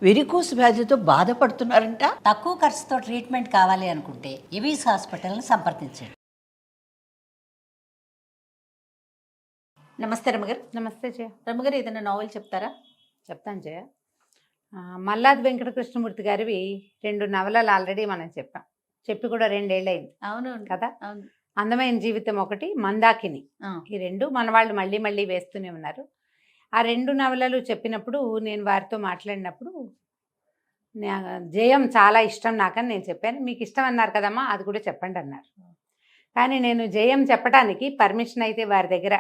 Varicose వ్యాధితో బాధపడుతున్నారంట. తక్కువ ఖర్చుతో ట్రీట్మెంట్ కావాలి అనుకుంటే ఎవిస్ హాస్పిటల్ని సంప్రదించండి. నమస్తే రమగారు. నమస్తే జయ. రమగారు, ఏదైనా నావెల్ చెప్తారా? చెప్తాను జయ. మల్లాది వెంకటకృష్ణమూర్తి గారివి 2 నవలలు ఆల్రెడీ మనం చెప్పి కూడా 2 ఏళ్ళయింది. అవును కదా. అవును. అందమైన జీవితం ఒకటి, మందాకిని, ఈ 2 మన వాళ్ళు మళ్ళీ మళ్ళీ వేస్తూనే ఉన్నారు. ఆ 2 నవలలు చెప్పినప్పుడు నేను వారితో మాట్లాడినప్పుడు జయం చాలా ఇష్టం నాకని నేను చెప్పాను. మీకు ఇష్టం అన్నారు కదమ్మా, అది కూడా చెప్పండి అన్నారు. కానీ నేను జయం చెప్పడానికి పర్మిషన్ అయితే వారి దగ్గర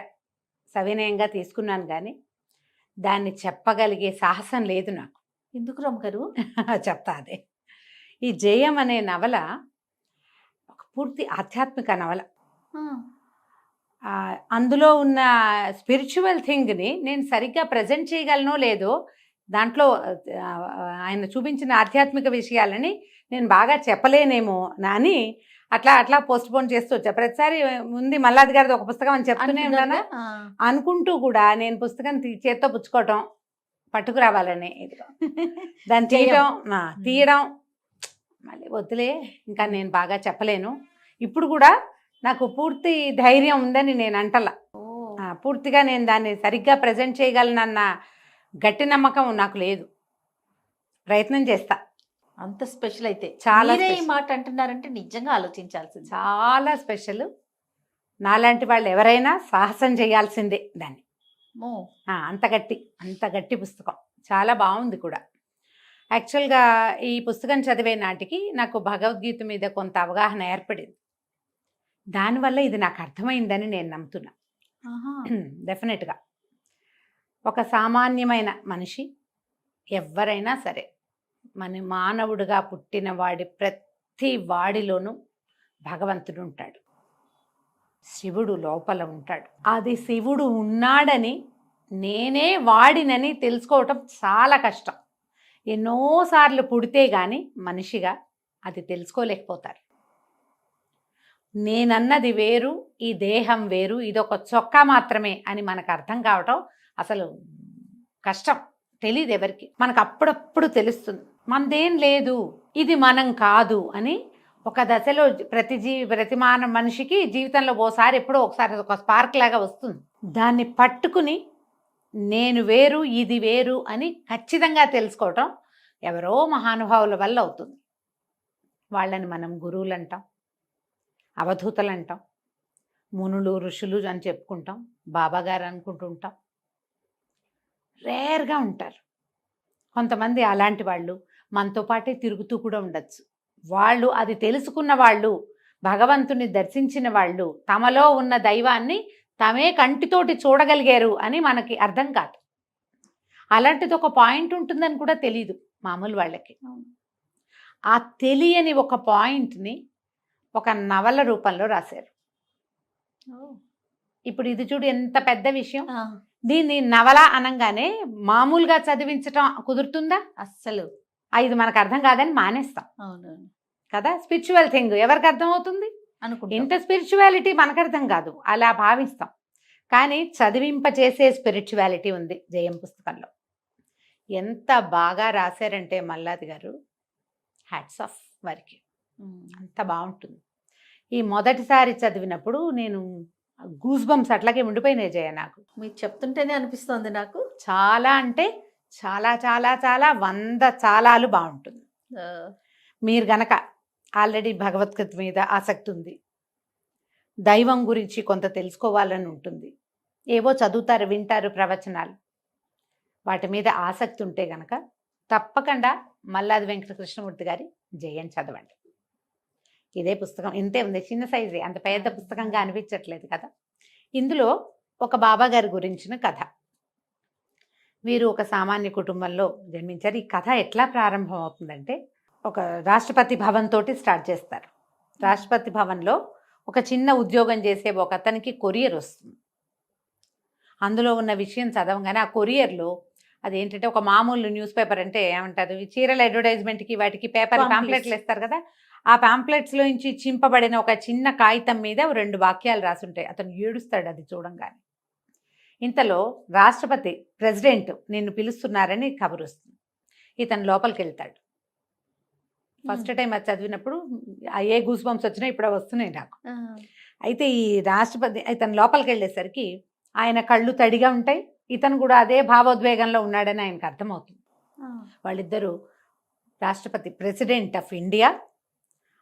సవినయంగా తీసుకున్నాను, కానీ దాన్ని చెప్పగలిగే సాహసం లేదు నాకు. ఎందుకు రమగారు? చెప్తా అదే. ఈ జయం అనే నవల ఒక పూర్తి ఆధ్యాత్మిక నవల. అందులో ఉన్న స్పిరిచువల్ థింగ్ని నేను సరిగ్గా ప్రజెంట్ చేయగలనో లేదో, దాంట్లో ఆయన చూపించిన ఆధ్యాత్మిక విషయాలని నేను బాగా చెప్పలేనేమో అని అట్లా పోస్ట్ పోన్ చేస్తూ వచ్చా. ప్రతిసారి ముందు మల్లాది గారిది ఒక పుస్తకం అని చెప్తూనే ఉన్నాను. అనుకుంటూ కూడా నేను పుస్తకం చేత్తో పుచ్చుకోవటం, పట్టుకురావాలని దాన్ని తీయడం మళ్ళీ వద్దులే, ఇంకా నేను బాగా చెప్పలేను. ఇప్పుడు కూడా నాకు పూర్తి ధైర్యం ఉందని నేను అంటలా. పూర్తిగా నేను దాన్ని సరిగ్గా ప్రజెంట్ చేయగలనన్న గట్టి నమ్మకం నాకు లేదు. ప్రయత్నం చేస్తా. అంత స్పెషల్ అయితే చాలా ఈ మాట అంటున్నారంటే నిజంగా ఆలోచించాల్సింది. చాలా స్పెషల్. నాలాంటి వాళ్ళు ఎవరైనా సాహసం చేయాల్సిందే దాన్ని. అంత గట్టి పుస్తకం. చాలా బాగుంది కూడా. యాక్చువల్గా ఈ పుస్తకం చదివే నాటికి నాకు భగవద్గీత మీద కొంత అవగాహన ఏర్పడింది. దానివల్ల ఇది నాకు అర్థమైందని నేను నమ్ముతున్నా. డెఫినెట్గా ఒక సామాన్యమైన మనిషి ఎవరైనా సరే, మన మానవుడిగా పుట్టిన ప్రతి వాడిలోనూ భగవంతుడు ఉంటాడు. శివుడు లోపల ఉంటాడు. అది శివుడు ఉన్నాడని నేనే వాడినని తెలుసుకోవటం చాలా కష్టం. ఎన్నోసార్లు పుడితే కానీ మనిషిగా అది తెలుసుకోలేకపోతారు. నేనన్నది వేరు, ఈ దేహం వేరు, ఇదొక చొక్కా మాత్రమే అని మనకు అర్థం కావటం అసలు కష్టం. తెలియదు ఎవరికి. మనకు అప్పుడప్పుడు తెలుస్తుంది మనదేం లేదు, ఇది మనం కాదు అని. ఒక దశలో ప్రతి మనిషికి జీవితంలో ఎప్పుడో ఒకసారి ఒక స్పార్క్ లాగా వస్తుంది. దాన్ని పట్టుకుని నేను వేరు, ఇది వేరు అని ఖచ్చితంగా తెలుసుకోవటం ఎవరో మహానుభావుల వల్ల అవుతుంది. వాళ్ళని మనం గురువులు అంటాం, అవధూతలు అంటాం, మునులు ఋషులు అని చెప్పుకుంటాం, బాబాగారు అనుకుంటుంటాం. రేర్గా ఉంటారు కొంతమంది. అలాంటి వాళ్ళు మనతో పాటే తిరుగుతూ కూడా ఉండొచ్చు. వాళ్ళు అది తెలుసుకున్న వాళ్ళు, భగవంతుని దర్శించిన వాళ్ళు, తమలో ఉన్న దైవాన్ని తమే కంటితోటి చూడగలిగారు అని మనకి అర్థం కాదు. అలాంటిది ఒక పాయింట్ ఉంటుందని కూడా తెలీదు మామూలు వాళ్ళకి. ఆ తెలియని ఒక పాయింట్ని ఒక నవల రూపంలో రాశారు. ఇప్పుడు ఇది చూడు ఎంత పెద్ద విషయం. దీన్ని నవల అనగానే మామూలుగా చదివించటం కుదురుతుందా? అస్సలు. ఇది మనకు అర్థం కాదని మానేస్తాం. అవునవును కదా. స్పిరిచువల్ థింగ్ ఎవరికి అర్థం అవుతుంది అనుకుంటా. ఇంత స్పిరిచువాలిటీ మనకు అర్థం కాదు, అలా భావిస్తాం. కానీ చదివింపచేసే స్పిరిచువాలిటీ ఉంది జయం పుస్తకంలో. ఎంత బాగా రాశారంటే మల్లాది గారు, హ్యాట్స్ ఆఫ్ వారికి. అంత బాగుంటుంది. ఈ మొదటిసారి చదివినప్పుడు నేను గూస్ బంప్స్ అట్లాగే ఉండిపోయినాయి జయ. నాకు మీరు చెప్తుంటేనే అనిపిస్తుంది నాకు. చాలా అంటే చాలా చాలా చాలా 100 చాలాలు బాగుంటుంది. మీరు గనక ఆల్రెడీ భగవద్గీత మీద ఆసక్తి ఉంది, దైవం గురించి కొంత తెలుసుకోవాలని ఉంటుంది, ఏవో చదువుతారు, వింటారు ప్రవచనాలు, వాటి మీద ఆసక్తి ఉంటే గనక తప్పకుండా మల్లాది వెంకటకృష్ణమూర్తి గారి జయం చదవండి. ఇదే పుస్తకం ఇంతే ఉంది, చిన్న సైజే, అంత పెద్ద పుస్తకంగా అనిపించట్లేదు కదా. ఇందులో ఒక బాబా గారి గురించిన కథ. వీరు ఒక సామాన్య కుటుంబంలో జన్మించారు. ఈ కథ ఎట్లా ప్రారంభం అవుతుందంటే, ఒక రాష్ట్రపతి భవన్ తోటి స్టార్ట్ చేస్తారు. రాష్ట్రపతి భవన్లో ఒక చిన్న ఉద్యోగం చేసే ఒక అతనికి కొరియర్ వస్తుంది. అందులో ఉన్న విషయం చదవగానే ఆ కొరియర్లో అదేంటంటే ఒక మామూలు న్యూస్ పేపర్ అంటే ఏమంటారు, చీరల అడ్వర్టైజ్మెంట్కి వాటికి పేపర్ పాంప్లెట్లు ఇస్తారు కదా, ఆ పాంప్లెట్స్లో నుంచి చింపబడిన ఒక చిన్న కాగితం మీద 2 వాక్యాలు రాసుంటాయి. అతను ఏడుస్తాడు అది చూడంగానే. ఇంతలో రాష్ట్రపతి ప్రెసిడెంట్ నిన్ను పిలుస్తున్నారని కబురు వస్తుంది. ఇతను లోపలికి వెళ్తాడు. ఫస్ట్ టైం అది చదివినప్పుడు ఏ గూస్ బంప్స్ వచ్చినా ఇప్పుడు వస్తున్నాయి నాకు. అయితే ఈ రాష్ట్రపతి ఇతను లోపలికి వెళ్ళేసరికి ఆయన కళ్ళు తడిగా ఉంటాయి, ఇతను కూడా అదే భావోద్వేగంలో ఉన్నాడని ఆయనకు అర్థమవుతుంది. వాళ్ళిద్దరూ రాష్ట్రపతి, ప్రెసిడెంట్ ఆఫ్ ఇండియా,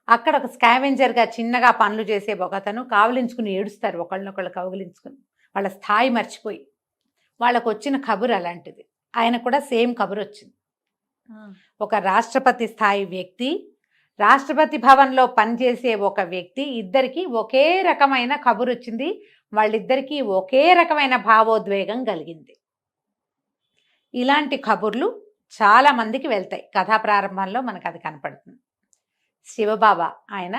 అక్కడ ఒక స్కావెంజర్గా చిన్నగా పనులు చేసే ఒకతను కావలించుకుని ఏడుస్తారు, ఒకళ్ళనొకళ్ళు కౌగిలించుకుని, వాళ్ళ స్థాయి మర్చిపోయి. వాళ్ళకు వచ్చిన కబురు అలాంటిది, ఆయన కూడా సేమ్ కబురు వచ్చింది. ఒక రాష్ట్రపతి స్థాయి వ్యక్తి, రాష్ట్రపతి భవన్లో పనిచేసే ఒక వ్యక్తి, ఇద్దరికి ఒకే రకమైన కబురు వచ్చింది, వాళ్ళిద్దరికీ ఒకే రకమైన భావోద్వేగం కలిగింది. ఇలాంటి కబుర్లు చాలా మందికి వెళ్తాయి. కథా ప్రారంభంలో మనకు అది కనపడుతుంది. శివబాబా ఆయన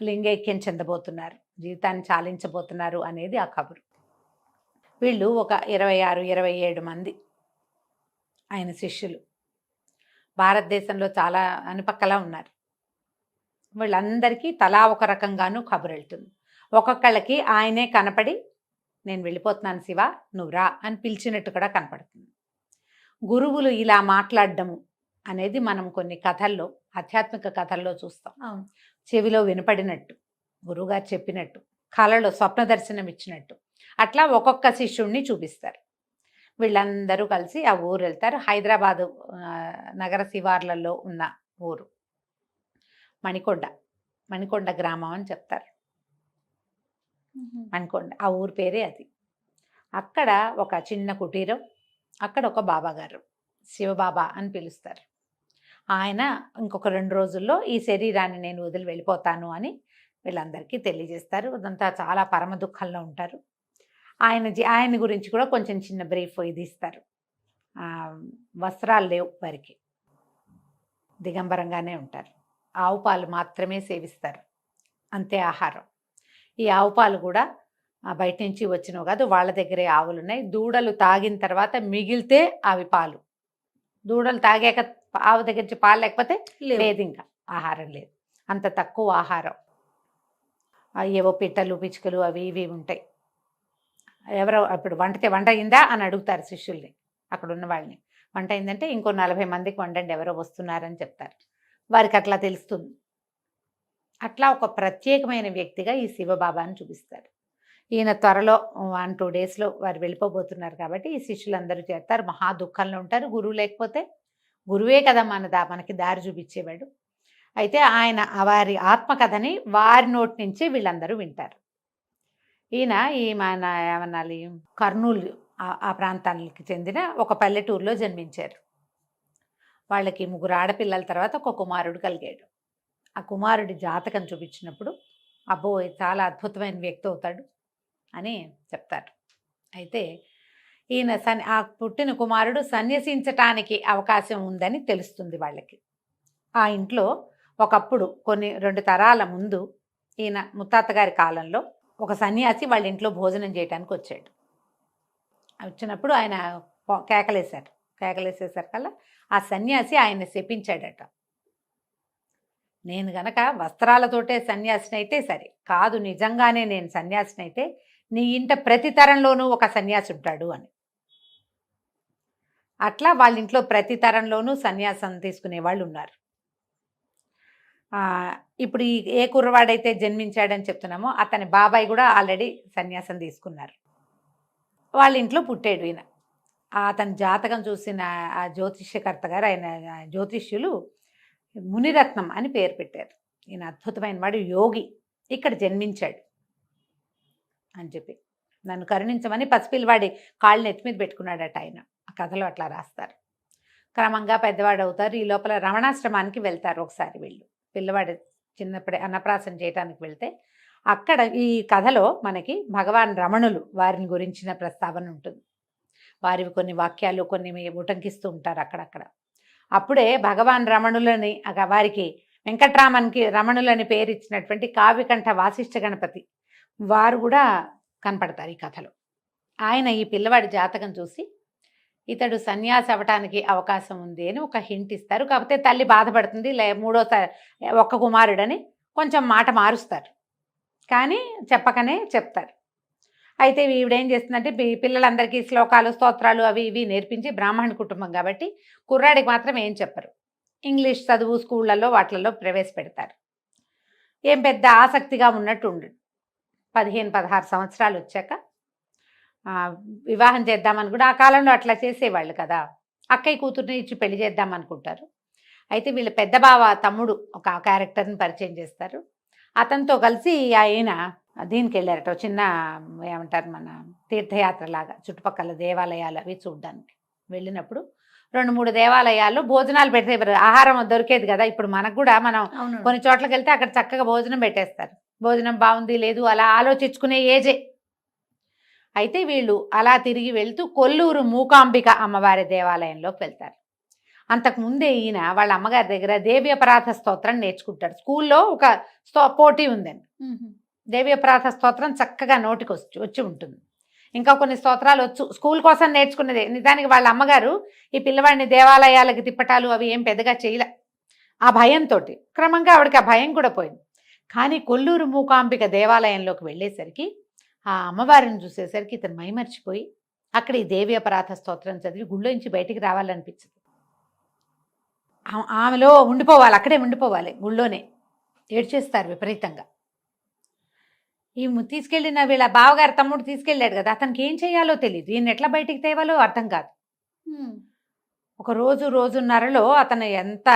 లింగైక్యం చెందబోతున్నారు, జీవితాన్ని చాలించబోతున్నారు అనేది ఆ కబురు. వీళ్ళు ఒక 26-27 మంది ఆయన శిష్యులు భారతదేశంలో చాలా అనుపక్కలా ఉన్నారు. వీళ్ళందరికీ తలా ఒక రకంగానూ కబురు వెళ్తుంది. ఒక్కొక్కళ్ళకి ఆయనే కనపడి నేను వెళ్ళిపోతున్నాను శివ నువ్వు రా అని పిలిచినట్టు కూడా కనపడుతుంది. గురువులు ఇలా మాట్లాడడము అనేది మనం కొన్ని కథల్లో, ఆధ్యాత్మిక కథల్లో చూస్తాం. చెవిలో వినపడినట్టు, గురువుగారు చెప్పినట్టు, కళలో స్వప్న దర్శనం ఇచ్చినట్టు, అట్లా ఒక్కొక్క శిష్యుణ్ణి చూపిస్తారు. వీళ్ళందరూ కలిసి ఆ ఊరు వెళ్తారు. హైదరాబాదు నగర శివార్లలో ఉన్న ఊరు మణికొండ గ్రామం అని చెప్తారు. మణికొండ ఆ ఊరు పేరే అది. అక్కడ ఒక చిన్న కుటీరం, అక్కడ ఒక బాబా గారు శివబాబా అని పిలుస్తారు. ఆయన ఇంకొక 2 రోజుల్లో ఈ శరీరాన్ని నేను వదిలి వెళ్ళిపోతాను అని వీళ్ళందరికీ తెలియజేస్తారు. అదంతా చాలా పరమ దుఃఖంలో ఉంటారు. ఆయన గురించి కూడా కొంచెం చిన్న బ్రీఫ్ ఇది ఇస్తారు. వస్త్రాలు లేవు వారికి, దిగంబరంగానే ఉంటారు. ఆవు పాలు మాత్రమే సేవిస్తారు, అంతే ఆహారం. ఈ ఆవు పాలు కూడా బయట నుంచి వచ్చినవి కాదు, వాళ్ళ దగ్గరే ఆవులు ఉన్నాయి. దూడలు తాగిన తర్వాత మిగిలితే అవి పాలు, దూడలు తాగాక ఆవు దగ్గర నుంచి పాలు లేకపోతే లేదు, ఇంకా ఆహారం లేదు, అంత తక్కువ ఆహారం. ఏవో పిట్టలు పిచ్చుకలు అవి ఇవి ఉంటాయి. ఎవరో అప్పుడు వంట అయిందా అని అడుగుతారు శిష్యుల్ని, అక్కడ ఉన్న వాళ్ళని. వంట అయిందంటే ఇంకో 40 మందికి వండండి, ఎవరో వస్తున్నారని చెప్తారు. వారికి అట్లా తెలుస్తుంది. అట్లా ఒక ప్రత్యేకమైన వ్యక్తిగా ఈ శివబాబాని చూపిస్తారు. ఈయన త్వరలో 1-2 డేస్లో వారు వెళ్ళిపోబోతున్నారు కాబట్టి ఈ శిష్యులందరూ చేస్తారు. మహా దుఃఖంలో ఉంటారు. గురువు లేకపోతే, గురువే కదా మనకి దారి చూపించేవాడు. అయితే ఆయన వారి ఆత్మకథని వారి నోటి నుంచి వీళ్ళందరూ వింటారు. ఈయన మన ఏమనాలి, కర్నూలు ఆ ప్రాంతానికి చెందిన ఒక పల్లెటూరులో జన్మించారు. వాళ్ళకి 3 ఆడపిల్లల తర్వాత ఒక కుమారుడు కలిగాడు. ఆ కుమారుడి జాతకం చూపించినప్పుడు అబ్బో చాలా అద్భుతమైన వ్యక్తి అవుతాడు అని చెప్తారు. అయితే ఈయన ఆ పుట్టిన కుమారుడు సన్యసించటానికి అవకాశం ఉందని తెలుస్తుంది వాళ్ళకి. ఆ ఇంట్లో ఒకప్పుడు 2 తరాల ముందు ఈయన ముత్తాత గారి కాలంలో ఒక సన్యాసి వాళ్ళ ఇంట్లో భోజనం చేయడానికి వచ్చాడు. వచ్చినప్పుడు ఆయన కేకలేసేసరికల్లా ఆ సన్యాసి ఆయన శపించాడట. నేను గనక వస్త్రాలతోటే సన్యాసిని అయితే సరే, కాదు నిజంగానే నేను సన్యాసిని అయితే నీ ఇంట ప్రతి తరంలోనూ ఒక సన్యాసి ఉంటాడు అని. అట్లా వాళ్ళ ఇంట్లో ప్రతి తరంలోనూ సన్యాసం తీసుకునే వాళ్ళు ఉన్నారు. ఇప్పుడు ఏ కుర్రవాడైతే జన్మించాడని చెప్తున్నామో అతని బాబాయ్ కూడా ఆల్రెడీ సన్యాసం తీసుకున్నారు. వాళ్ళ ఇంట్లో పుట్టాడు ఈయన. అతని జాతకం చూసిన ఆ జ్యోతిష్యకర్త గారు, ఆయన జ్యోతిష్యులు మునిరత్నం అని పేరు పెట్టారు. ఈయన అద్భుతమైన వాడు, యోగి, ఇక్కడ జన్మించాడు అని చెప్పి నన్ను కరుణించమని పసిపిల్లవాడి కాళ్ళని ఎత్తి మీద పెట్టుకున్నాడట ఆయన. ఆ కథలో అట్లా రాస్తారు. క్రమంగా పెద్దవాడు అవుతారు. ఈ లోపల రమణాశ్రమానికి వెళ్తారు ఒకసారి వీళ్ళు. పిల్లవాడు చిన్నప్పుడే అన్నప్రాసన చేయడానికి వెళ్తే అక్కడ ఈ కథలో మనకి భగవాన్ రమణులు వారిని గురించిన ప్రస్తావన ఉంటుంది. వారివి కొన్ని వాక్యాలు కొన్ని ఉటంకిస్తూ ఉంటారు అక్కడక్కడ. అప్పుడే భగవాన్ రమణులని, వారికి వెంకట్రామన్కి రమణులని పేరు ఇచ్చినటువంటి కావ్యకంఠ వాసిష్ఠ గణపతి వారు కూడా కనపడతారు ఈ కథలో. ఆయన ఈ పిల్లవాడి జాతకం చూసి ఇతడు సన్యాసి అవ్వటానికి అవకాశం ఉంది అని ఒక హింట్ ఇస్తారు. కాకపోతే తల్లి బాధపడుతుంది, మూడోసారి ఒక్క కుమారుడని కొంచెం మాట మారుస్తారు, కానీ చెప్పకనే చెప్తారు. అయితే ఈవిడేం చేస్తుందంటే పిల్లలందరికీ శ్లోకాలు స్తోత్రాలు అవి ఇవి నేర్పించి బ్రాహ్మణ కుటుంబం కాబట్టి కుర్రాడికి మాత్రం ఏం చెప్పరు. ఇంగ్లీష్ చదువు స్కూళ్ళల్లో వాటిల్లో ప్రవేశపెడతారు. ఏం పెద్ద ఆసక్తిగా ఉన్నట్టు ఉండు. 15-16 సంవత్సరాలు వచ్చాక వివాహం చేద్దామని కూడా ఆ కాలంలో అట్లా చేసేవాళ్ళు కదా. అక్కయ్య కూతుర్ని ఇచ్చి పెళ్లి చేద్దాం అనుకుంటారు. అయితే వీళ్ళ పెద్ద బావ తమ్ముడు ఒక క్యారెక్టర్ని పరిచయం చేస్తారు. అతనితో కలిసి ఆయన దీనికి వెళ్ళారట, చిన్న ఏమంటారు మన తీర్థయాత్ర లాగా చుట్టుపక్కల దేవాలయాలు అవి చూడడానికి వెళ్ళినప్పుడు 2-3 దేవాలయాల్లో భోజనాలు పెడితే ఆహారం దొరికేది కదా. ఇప్పుడు మనకు కూడా మనం కొన్ని చోట్లకి వెళ్తే అక్కడ చక్కగా భోజనం పెట్టేస్తారు. భోజనం బాగుంది లేదు అలా ఆలోచించుకునే ఏజే. అయితే వీళ్ళు అలా తిరిగి వెళ్తూ కొల్లూరు మూకాంబిక అమ్మవారి దేవాలయంలోకి వెళ్తారు. అంతకుముందే ఈయన వాళ్ళ అమ్మగారి దగ్గర దేవి అపరాధ స్తోత్రం నేర్చుకుంటాడు. స్కూల్లో ఒక పోటీ ఉందండి. దేవి అపరాధ స్తోత్రం చక్కగా నోటికి వచ్చి ఉంటుంది. ఇంకా కొన్ని స్తోత్రాలు వచ్చు, స్కూల్ కోసం నేర్చుకున్నదే. నిజానికి వాళ్ళ అమ్మగారు ఈ పిల్లవాడిని దేవాలయాలకి తిప్పటాలు అవి ఏం పెద్దగా చేయలే. ఆ భయంతో క్రమంగా ఆవిడకి ఆ భయం కూడా పోయింది. కానీ కొల్లూరు మూకాంబిక దేవాలయంలోకి వెళ్ళేసరికి ఆ అమ్మవారిని చూసేసరికి ఇతను మైమర్చిపోయి అక్కడ ఈ దేవి అపరాధ స్తోత్రం చదివి గుళ్ళోంచి బయటికి రావాలనిపించింది. ఆమెలో ఉండిపోవాలి, అక్కడే ఉండిపోవాలి, గుళ్ళోనే ఏడ్చేస్తారు విపరీతంగా. ఈ తీసుకెళ్ళిన వీళ్ళ బావగారు తమ్ముడు తీసుకెళ్ళాడు కదా, అతనికి ఏం చేయాలో తెలియదు, ఈయన ఎట్లా బయటికి తేవాలో అర్థం కాదు. ఒక రోజున్నరలో అతను ఎంత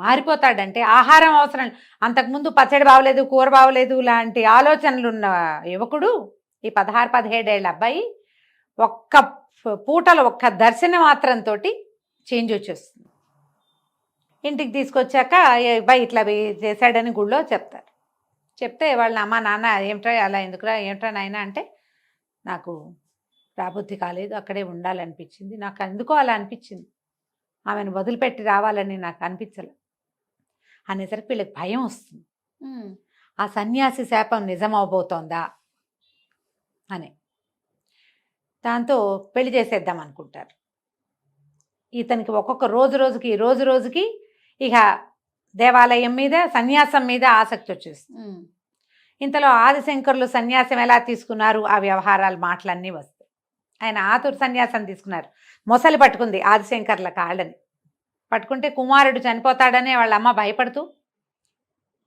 మారిపోతాడంటే ఆహారం అవసరం. అంతకుముందు పచ్చడి బాగలేదు, కూర బాగలేదు లాంటి ఆలోచనలు ఉన్న యువకుడు, ఈ 16-17 ఏళ్ళ అబ్బాయి ఒక్క పూటలో ఒక్క దర్శన మాత్రంతో చేంజ్ వచ్చేస్తుంది. ఇంటికి తీసుకొచ్చాక అబ్బాయి ఇట్లా చేశాడని గుళ్ళో చెప్తారు. చెప్తే వాళ్ళ అమ్మ నాన్న ఏమిట్రా అలా ఎందుకురా, ఏమిట్రా నాయన అంటే, నాకు రాబుద్ధి కాలేదు, అక్కడే ఉండాలనిపించింది, నాకు ఎందుకో అలా అనిపించింది, ఆమెను వదిలిపెట్టి రావాలని నాకు అనిపించలే అనేసరికి వీళ్ళకి భయం వస్తుంది. ఆ సన్యాసి శాపం నిజం అవబోతోందా అని దాంతో పెళ్లి చేసేద్దాం అనుకుంటారు. ఇతనికి ఒక్కొక్క రోజుకి ఇక దేవాలయం మీద సన్యాసం మీద ఆసక్తి వచ్చేస్తుంది. ఇంతలో ఆదిశంకరులు సన్యాసం ఎలా తీసుకున్నారు ఆ వ్యవహారాలు మాటలన్నీ వస్తాయి. ఆయన ఆతురు సన్యాసం తీసుకున్నారు. మొసలి పట్టుకుంది ఆదిశంకర్ల కాళ్ళని. పట్టుకుంటే కుమారుడు చనిపోతాడనే వాళ్ళ అమ్మ భయపడుతూ,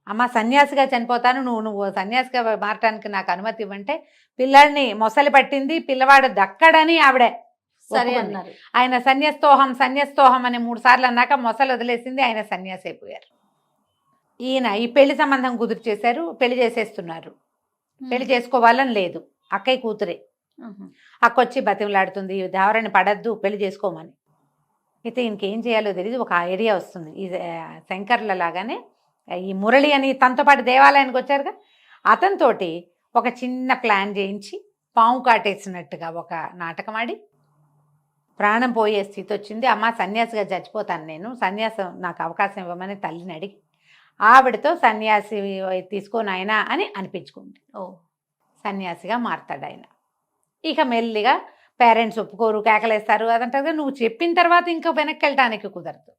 అమ్మ సన్యాసిగా చనిపోతాను, నువ్వు సన్యాసిగా మారటానికి నాకు అనుమతి ఇవ్వంటే పిల్లాడిని మొసలి పట్టింది, పిల్లవాడు దక్కడని ఆవిడే సరే అన్నారు. ఆయన సన్యాస్తోహం అని 3 సార్లు అన్నాక మొసలు వదిలేసింది, ఆయన సన్యాసి అయిపోయారు. ఈయన ఈ పెళ్లి సంబంధం కుదురు చేశారు, పెళ్లి చేసేస్తున్నారు. పెళ్లి చేసుకోవాలని లేదు, అక్కయ్య కూతురే. అక్కొచ్చి బతిమలాడుతుంది, దేవరాన్ని పడద్దు పెళ్లి చేసుకోమని. అయితే ఇంకేం చేయాలో తెలియదు, ఒక ఐడియా వస్తుంది. ఈ శంకర్ల లాగానే ఈ మురళి అని తనతో పాటు దేవాలయానికి వచ్చారుగా, అతనితోటి ఒక చిన్న ప్లాన్ చేయించి పాము కాటేసినట్టుగా ఒక నాటకం ఆడి ప్రాణం పోయే స్థితి వచ్చింది. అమ్మ సన్యాసిగా చచ్చిపోతాను నేను, సన్యాసం నాకు అవకాశం ఇవ్వమని తల్లిని అడిగి ఆవిడతో సన్యాసి తీసుకోను ఆయన అని అనిపించుకుంది. సన్యాసిగా మారతాడు ఆయన. ఇక మెల్లిగా పేరెంట్స్ ఒప్పుకోరు, కేకలేస్తారు, అదంటారు. నువ్వు చెప్పిన తర్వాత ఇంకా వెనక్కి వెళ్ళటానికి కుదరదు.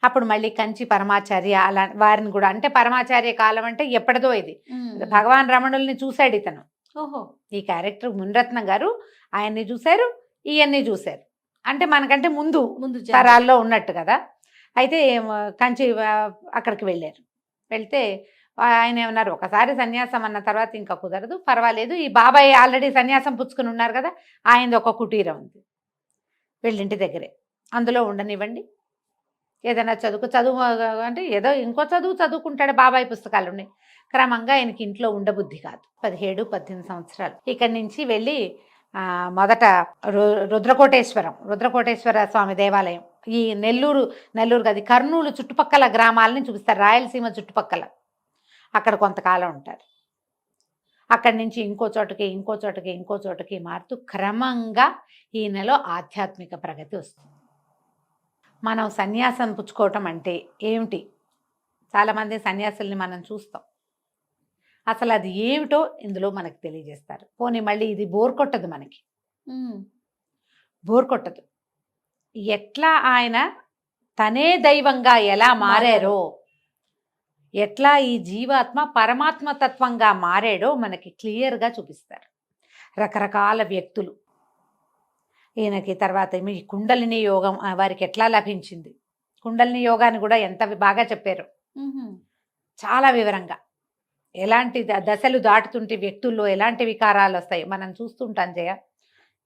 అప్పుడు మళ్ళీ కంచి పరమాచార్య అలా వారిని కూడా, అంటే పరమాచార్య కాలం అంటే ఎప్పటిదో ఇది, భగవాన్ రమణుల్ని చూశాడు ఇతను. ఈ క్యారెక్టర్ మునిరత్నం గారు ఆయన్ని చూశారు, ఇవన్నీ చూశారు. అంటే మనకంటే ముందు తరాల్లో ఉన్నట్టు కదా. అయితే కంచి అక్కడికి వెళ్ళారు. వెళ్తే ఆయన ఏమన్నారు, ఒకసారి సన్యాసం అన్న తర్వాత ఇంకా కుదరదు, పర్వాలేదు, ఈ బాబాయ్ ఆల్రెడీ సన్యాసం పుచ్చుకుని ఉన్నారు కదా, ఆయనది ఒక కుటీరం ఉంది వీళ్ళింటి దగ్గరే, అందులో ఉండనివ్వండి, ఏదైనా చదువు అంటే ఏదో ఇంకో చదువుకుంటాడు, బాబాయ్ పుస్తకాలు ఉన్నాయి. క్రమంగా ఆయనకి ఇంట్లో ఉండబుద్ధి కాదు. 17-18 సంవత్సరాలు ఇక్కడి నుంచి వెళ్ళి మొదట రుద్రకోటేశ్వర స్వామి దేవాలయం, ఈ నెల్లూరు కాదు కర్నూలు చుట్టుపక్కల గ్రామాలని చూపిస్తారు, రాయలసీమ చుట్టుపక్కల. అక్కడ కొంతకాలం ఉంటారు. అక్కడి నుంచి ఇంకో చోటకి మారుతూ క్రమంగా ఈయనలో ఆధ్యాత్మిక ప్రగతి వస్తుంది. మనం సన్యాసం పుచ్చుకోవటం అంటే ఏమిటి, చాలామంది సన్యాసుల్ని మనం చూస్తాం, అసలు అది ఏమిటో ఇందులో మనకు తెలియజేస్తారు. పోనీ మళ్ళీ ఇది బోర్ కొట్టదు, మనకి బోర్ కొట్టదు. ఎట్లా ఆయన తనే దైవంగా ఎలా మారారో, ఎట్లా ఈ జీవాత్మ పరమాత్మ తత్వంగా మారాడో మనకి క్లియర్గా చూపిస్తారు. రకరకాల వ్యక్తులు. ఈయనకి తర్వాత మీ కుండలిని యోగం వారికి ఎట్లా లభించింది, కుండలిని యోగాన్ని కూడా ఎంత బాగా చెప్పారు, చాలా వివరంగా. ఎలాంటి దశలు దాటుతుంటే వ్యక్తుల్లో ఎలాంటి వికారాలు వస్తాయి మనం చూస్తుంటాం జయ.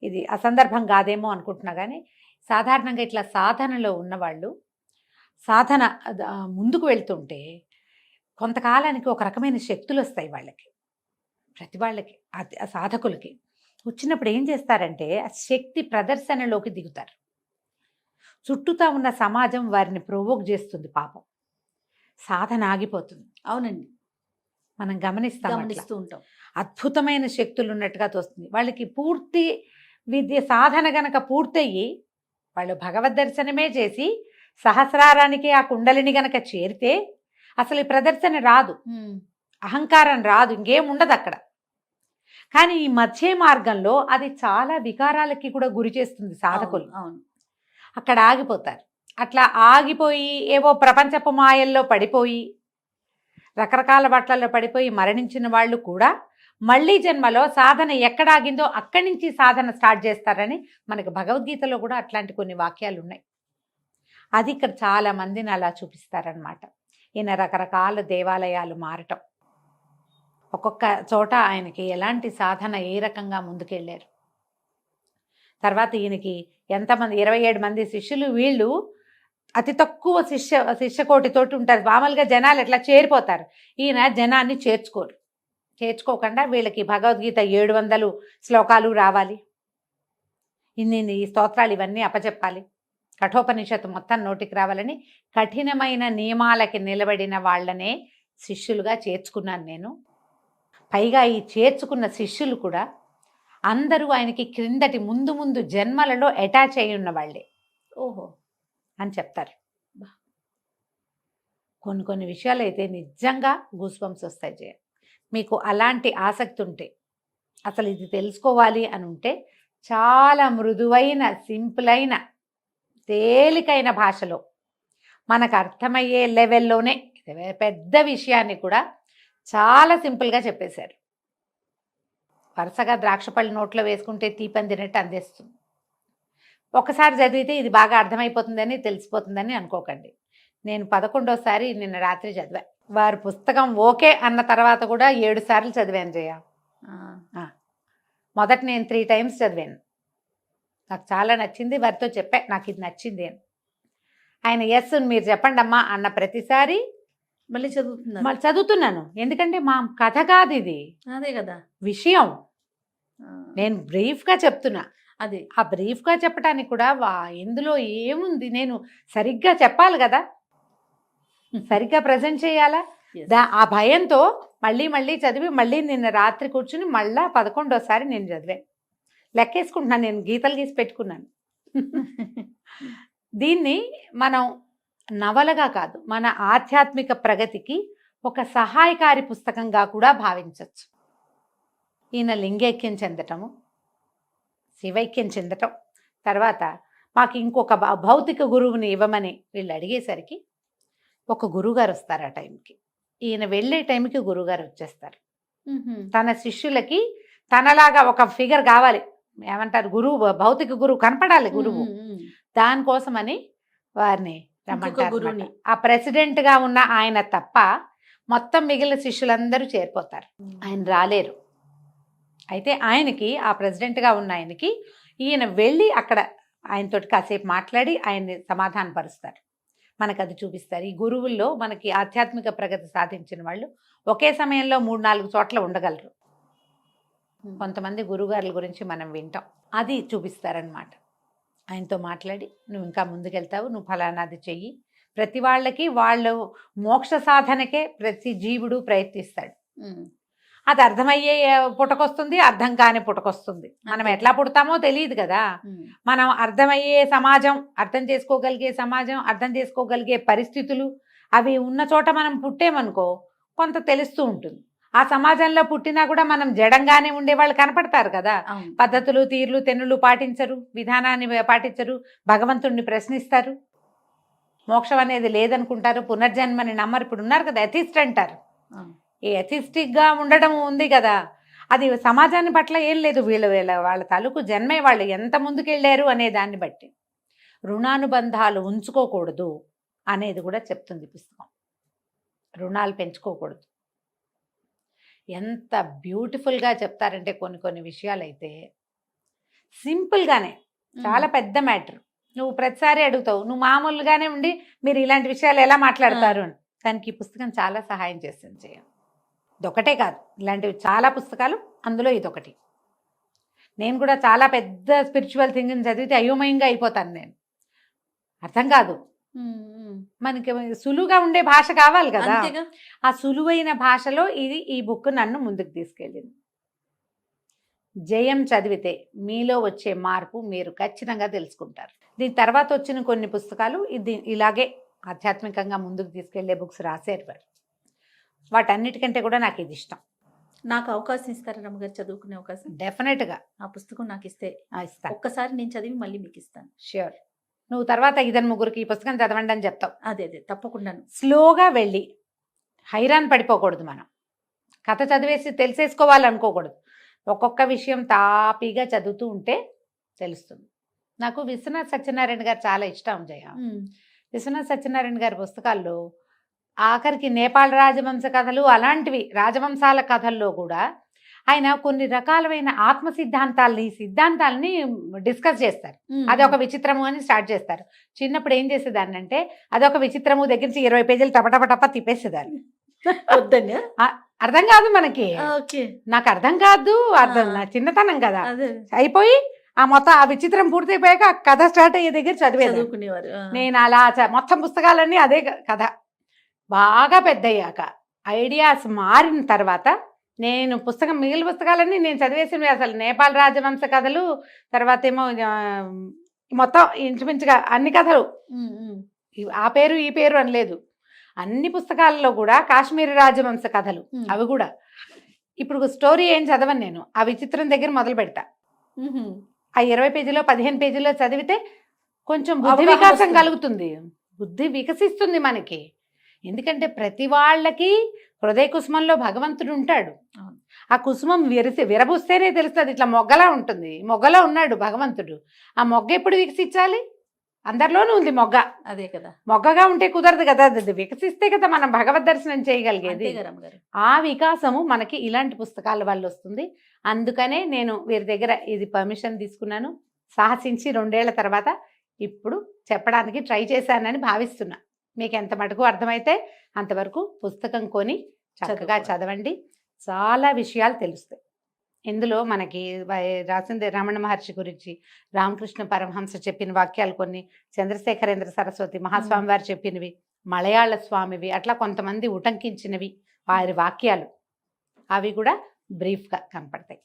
ఇది అసందర్భం కాదేమో అనుకుంటున్నా, కానీ సాధారణంగా ఇట్లా సాధనలో ఉన్నవాళ్ళు సాధన ముందుకు వెళ్తుంటే కొంతకాలానికి ఒక రకమైన శక్తులు వస్తాయి వాళ్ళకి, ప్రతి వాళ్ళకి, ఆ సాధకులకి వచ్చినప్పుడు ఏం చేస్తారంటే ఆ శక్తి ప్రదర్శనలోకి దిగుతారు. చుట్టూతా ఉన్న సమాజం వారిని ప్రొవోక్ చేస్తుంది, పాపం సాధన ఆగిపోతుంది. అవునండి, మనం గమనిస్తూ ఉంటాం. అద్భుతమైన శక్తులు ఉన్నట్టుగా తోస్తుంది వాళ్ళకి. పూర్తి విద్య సాధన గనక పూర్తయ్యి వాళ్ళు భగవద్ దర్శనమే చేసి సహస్రారానికి ఆ కుండలిని గనక చేరితే అసలు ఈ ప్రదర్శన రాదు, అహంకారం రాదు, ఇంకేం ఉండదు అక్కడ. కానీ ఈ మధ్య మార్గంలో అది చాలా వికారాలకి కూడా గురి చేస్తుంది సాధకులు. అవును, అక్కడ ఆగిపోతారు. అట్లా ఆగిపోయి ఏవో ప్రపంచపు మాయల్లో పడిపోయి రకరకాల బట్టల్లో పడిపోయి మరణించిన వాళ్ళు కూడా మళ్ళీ జన్మలో సాధన ఎక్కడ ఆగిందో అక్కడి నుంచి సాధన స్టార్ట్ చేస్తారని మనకి భగవద్గీతలో కూడా అట్లాంటి కొన్ని వాక్యాలు ఉన్నాయి. అది ఇక్కడ చాలా మందిని అలా చూపిస్తారనమాట. ఈయన రకరకాల దేవాలయాలు మారటం, ఒక్కొక్క చోట ఆయనకి ఎలాంటి సాధన ఏ రకంగా ముందుకెళ్ళారు. తర్వాత ఈయనకి ఎంతమంది 27 మంది శిష్యులు. వీళ్ళు అతి తక్కువ శిష్యకోటితోటి ఉంటారు. మామూలుగా జనాలు ఎట్లా చేరిపోతారు, ఈయన జనాన్ని చేర్చుకోకుండా వీళ్ళకి భగవద్గీత 700 శ్లోకాలు రావాలి, ఇన్ని స్తోత్రాలు ఇవన్నీ అప్పచెప్పాలి, కఠోపనిషత్తు మొత్తం నోటికి రావాలని కఠినమైన నియమాలకి నిలబడిన వాళ్ళనే శిష్యులుగా చేర్చుకున్నాను నేను. పైగా ఈ చేర్చుకున్న శిష్యులు కూడా అందరూ ఆయనకి క్రిందటి ముందు జన్మలలో అటాచ్ అయి ఉన్న వాళ్ళే ఓహో అని చెప్తారు. కొన్ని విషయాలు అయితే నిజంగా గూస్బంప్స్ వస్తాయి జయ. మీకు అలాంటి ఆసక్తి ఉంటే, అసలు ఇది తెలుసుకోవాలి అని ఉంటే, చాలా మృదువైన సింపుల్ అయిన తేలికైన భాషలో మనకు అర్థమయ్యే లెవెల్లోనే పెద్ద విషయాన్ని కూడా చాలా సింపుల్గా చెప్పేశారు. వరుసగా ద్రాక్షపళ్ళు నోట్లో వేసుకుంటే తీపందినట్టు అందిస్తుంది. ఒకసారి చదివితే ఇది బాగా అర్థమైపోతుందని తెలిసిపోతుందని అనుకోకండి. నేను 11వ సారి నిన్న రాత్రి చదివా. వారి పుస్తకం ఓకే అన్న తర్వాత కూడా 7 సార్లు చదివాను జయ. మొదట నేను 3 times చదివాను. నాకు చాలా నచ్చింది. వారితో చెప్పా నాకు ఇది నచ్చింది అని. ఆయన ఎస్ మీరు చెప్పండి అమ్మా అన్న ప్రతిసారి మళ్ళీ చదువుతున్నాను. ఎందుకంటే మా కథ కాదు ఇది, అదే కదా విషయం. నేను బ్రీఫ్గా చెప్తున్నా. అదే ఆ బ్రీఫ్గా చెప్పడానికి కూడా ఇందులో ఏముంది, నేను సరిగ్గా చెప్పాలి కదా, సరిగ్గా ప్రజెంట్ చేయాలా. ఆ భయంతో మళ్ళీ చదివి మళ్ళీ నిన్న రాత్రి కూర్చుని మళ్ళా 11వ సారి నేను చదివాను. లెక్కేసుకుంటున్నాను, నేను గీతలు గీసి పెట్టుకున్నాను. దీన్ని మనం నవలగా కాదు, మన ఆధ్యాత్మిక ప్రగతికి ఒక సహాయకారి పుస్తకంగా కూడా భావించవచ్చు. ఈయన లింగైక్యం చెందటము, శివైక్యం చెందటం, తర్వాత మాకు ఇంకొక భౌతిక గురువుని ఇవ్వమని వీళ్ళు అడిగేసరికి ఒక గురువుగారు వస్తారు. ఆ టైంకి ఈయన వెళ్ళే టైంకి గురువుగారు వచ్చేస్తారు. తన శిష్యులకి తనలాగా ఒక ఫిగర్ కావాలి, ఏమంటారు గురువు, భౌతిక గురువు కనపడాలి గురువు. దానికోసమని వారిని రమ్మంటారు. ఆ ప్రెసిడెంట్గా ఉన్న ఆయన తప్ప మొత్తం మిగిలిన శిష్యులందరూ చేరిపోతారు. ఆయన రాలేరు. అయితే ఆయనకి, ఆ ప్రెసిడెంట్గా ఉన్న ఆయనకి, ఈయన వెళ్ళి అక్కడ ఆయనతోటి కాసేపు మాట్లాడి ఆయన్ని సమాధానపరుస్తారు. మనకు అది చూపిస్తారు. ఈ గురువుల్లో మనకి ఆధ్యాత్మిక ప్రగతి సాధించిన వాళ్ళు ఒకే సమయంలో 3-4 చోట్ల ఉండగలరు. కొంతమంది గురువుగారుల గురించి మనం వింటాం, అది చూపిస్తారనమాట. ఆయనతో మాట్లాడి నువ్వు ఇంకా ముందుకెళ్తావు, నువ్వు ఫలానాది చెయ్యి. ప్రతి వాళ్ళకి వాళ్ళు మోక్ష సాధనకే ప్రతి జీవుడు ప్రయత్నిస్తాడు. అది అర్థమయ్యే పుటకొస్తుంది, అర్థం కాని పుటకొస్తుంది. మనం ఎట్లా పుడతామో తెలియదు కదా. మనం అర్థమయ్యే సమాజం, అర్థం చేసుకోగలిగే సమాజం, అర్థం చేసుకోగలిగే పరిస్థితులు అవి ఉన్న చోట మనం పుట్టేమనుకో కొంత తెలుస్తూ ఉంటుంది. ఆ సమాజంలో పుట్టినా కూడా మనం జడంగానే ఉండేవాళ్ళు కనపడతారు కదా. పద్ధతులు, తీర్లు, తెన్నులు పాటించరు, విధానాన్ని పాటించరు, భగవంతుణ్ణి ప్రశ్నిస్తారు, మోక్షం అనేది లేదనుకుంటారు, పునర్జన్మని నమ్మరు. ఇప్పుడు ఉన్నారు కదా ఎథిస్ట్ అంటారు. ఈ ఎథిస్టిక్గా ఉండడం ఉంది కదా, అది సమాజాన్ని పట్ల ఏం లేదు, వాళ్ళ తాలూకు జన్మే వాళ్ళు ఎంత ముందుకెళ్ళారు అనే దాన్ని బట్టి. రుణానుబంధాలు ఉంచుకోకూడదు అనేది కూడా చెప్తుంది పుస్తకం. రుణాలు పెంచుకోకూడదు. ఎంత బ్యూటిఫుల్గా చెప్తారంటే కొన్ని విషయాలు అయితే సింపుల్గానే, చాలా పెద్ద మ్యాటర్. నువ్వు ప్రతిసారి అడుగుతావు, నువ్వు మామూలుగానే ఉండి మీరు ఇలాంటి విషయాలు ఎలా మాట్లాడతారు అని. దానికి ఈ పుస్తకం చాలా సహాయం చేస్తుంది చేయ. ఇదొకటే కాదు, ఇలాంటివి చాలా పుస్తకాలు, అందులో ఇదొకటి. నేను కూడా చాలా పెద్ద స్పిరిచువల్ థింగ్ని చదివితే అయోమయంగా అయిపోతాను నేను. అర్థం కాదు, మనకి సులువుగా ఉండే భాష కావాలి కదా. ఆ సులువైన భాషలో ఈ బుక్ నన్ను ముందుకు తీసుకెళ్ళింది. జయం చదివితే మీలో వచ్చే మార్పు మీరు ఖచ్చితంగా తెలుసుకుంటారు. దీని తర్వాత వచ్చిన కొన్ని పుస్తకాలు ఇలాగే ఆధ్యాత్మికంగా ముందుకు తీసుకెళ్లే బుక్స్ రాశారు వారు. వాటన్నిటికంటే కూడా నాకు ఇది ఇష్టం. నాకు అవకాశం ఇస్తారా రమ్మగారు, చదువుకునే అవకాశం? డెఫినెట్గా. ఆ పుస్తకం నాకు ఇస్తే ఇస్తాను. ఒక్కసారి నేను చదివి మళ్ళీ మీకు ఇస్తాను. ష్యూర్. నువ్వు తర్వాత 2-3 ఈ పుస్తకం చదవండి అని చెప్తావు. అదే తప్పకుండా. స్లోగా వెళ్ళి హైరాన్ పడిపోకూడదు. మనం కథ చదివేసి తెలిసేసుకోవాలనుకోకూడదు. ఒక్కొక్క విషయం తాపీగా చదువుతూ ఉంటే తెలుస్తుంది. నాకు విశ్వనాథ్ సత్యనారాయణ గారు చాలా ఇష్టం జయ. విశ్వనాథ్ సత్యనారాయణ గారి పుస్తకాల్లో ఆఖరికి నేపాల్ రాజవంశ కథలు, అలాంటివి రాజవంశాల కథల్లో కూడా ఆయన కొన్ని రకాలమైన ఆత్మ సిద్ధాంతాలని డిస్కస్ చేస్తారు. అదొక విచిత్రము అని స్టార్ట్ చేస్తారు. చిన్నప్పుడు ఏం చేసేదాన్ని అంటే, అదొక విచిత్రము దగ్గర నుంచి 20 పేజీలు టపటపటప తిప్పేసేదాన్ని. వద్దని అర్థం కాదు మనకి. నాకు అర్థం కాదు, నా చిన్నతనం కదా. అయిపోయి ఆ మొత్తం ఆ విచిత్రం పూర్తయిపోయాక ఆ కథ స్టార్ట్ అయ్యే దగ్గర చదివేవారు. నేను అలా మొత్తం పుస్తకాలన్నీ అదే కథ. బాగా పెద్ద అయ్యాక ఐడియాస్ మారిన తర్వాత నేను మిగిలిన పుస్తకాలన్నీ నేను చదివేసినవి. అసలు నేపాల్ రాజవంశ కథలు, తర్వాత ఏమో మొత్తం ఇంచుమించుగా అన్ని కథలు, ఆ పేరు ఈ పేరు అని లేదు, అన్ని పుస్తకాలలో కూడా కాశ్మీరీ రాజవంశ కథలు. అవి కూడా ఇప్పుడు స్టోరీ ఏం చదవను నేను, ఆ విచిత్రం దగ్గర మొదలు పెడతా. ఆ 20 పేజీలో 15 పేజీలో చదివితే కొంచెం బుద్ధి వికాసం కలుగుతుంది, బుద్ధి వికసిస్తుంది మనకి. ఎందుకంటే ప్రతి వాళ్ళకి హృదయ కుసుమంలో భగవంతుడు ఉంటాడు. ఆ కుసుమం విరబూస్తేనే తెలుస్తుంది. ఇట్లా మొగ్గలా ఉంటుంది, మొగ్గలో ఉన్నాడు భగవంతుడు. ఆ మొగ్గ ఎప్పుడు వికసించాలి? అందరిలోనూ ఉంది మొగ్గ. అదే కదా, మొగ్గగా ఉంటే కుదరదు కదా, అది వికసిస్తే కదా మనం భగవద్ దర్శనం చేయగలిగేది. ఆ వికాసము మనకి ఇలాంటి పుస్తకాల వల్ల వస్తుంది. అందుకనే నేను వీరి దగ్గర ఇది పర్మిషన్ తీసుకున్నాను, సాహసించి 2 ఏళ్ల తర్వాత ఇప్పుడు చెప్పడానికి ట్రై చేశానని భావిస్తున్నా. మీకు ఎంత మటుకు అర్థమైతే అంతవరకు పుస్తకం కొని చక్కగా చదవండి, చాలా విషయాలు తెలుస్తాయి. ఇందులో మనకి రాసింది రమణ మహర్షి గురించి, రామకృష్ణ పరమహంస చెప్పిన వాక్యాలు కొన్ని, చంద్రశేఖరేంద్ర సరస్వతి మహాస్వామి వారు చెప్పినవి, మలయాళ స్వామివి, అట్లా కొంతమంది ఉటంకించినవి వారి వాక్యాలు, అవి కూడా బ్రీఫ్గా కనపడతాయి.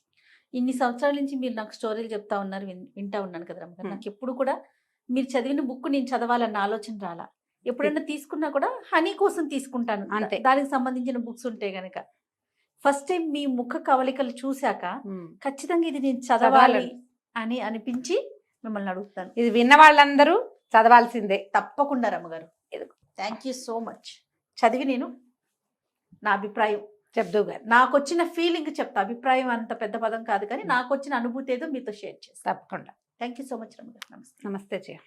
ఇన్ని సంవత్సరాల నుంచి మీరు నాకు స్టోరీలు చెప్తా ఉన్నారు, వింటా ఉన్నాను కదా రమ్మ. నాకు ఎప్పుడు కూడా మీరు చదివిన బుక్ నేను చదవాలన్న ఆలోచన రాలా. ఎప్పుడైనా తీసుకున్నా కూడా హనీ కోసం తీసుకుంటాను అంతే, దానికి సంబంధించిన బుక్స్ ఉంటే గనక. ఫస్ట్ టైం మీ ముఖ కవలికలు చూశాక ఖచ్చితంగా ఇది నేను చదవాలి అని అనిపించి మిమ్మల్ని అడుగుతాను. ఇది విన్న వాళ్ళందరూ చదవాల్సిందే తప్పకుండా రమ్మగారు. Thank you so much. చదివి నేను నా అభిప్రాయం చెప్దు గారు, నాకు వచ్చిన ఫీలింగ్ చెప్తా. అభిప్రాయం అంత పెద్ద పదం కాదు, కానీ నాకు వచ్చిన అనుభూతి ఏదో మీతో షేర్ చేస్తాను తప్పకుండా. థ్యాంక్ యూ సో మచ్ రమ్మగారు. నమస్తే. నమస్తే జయ.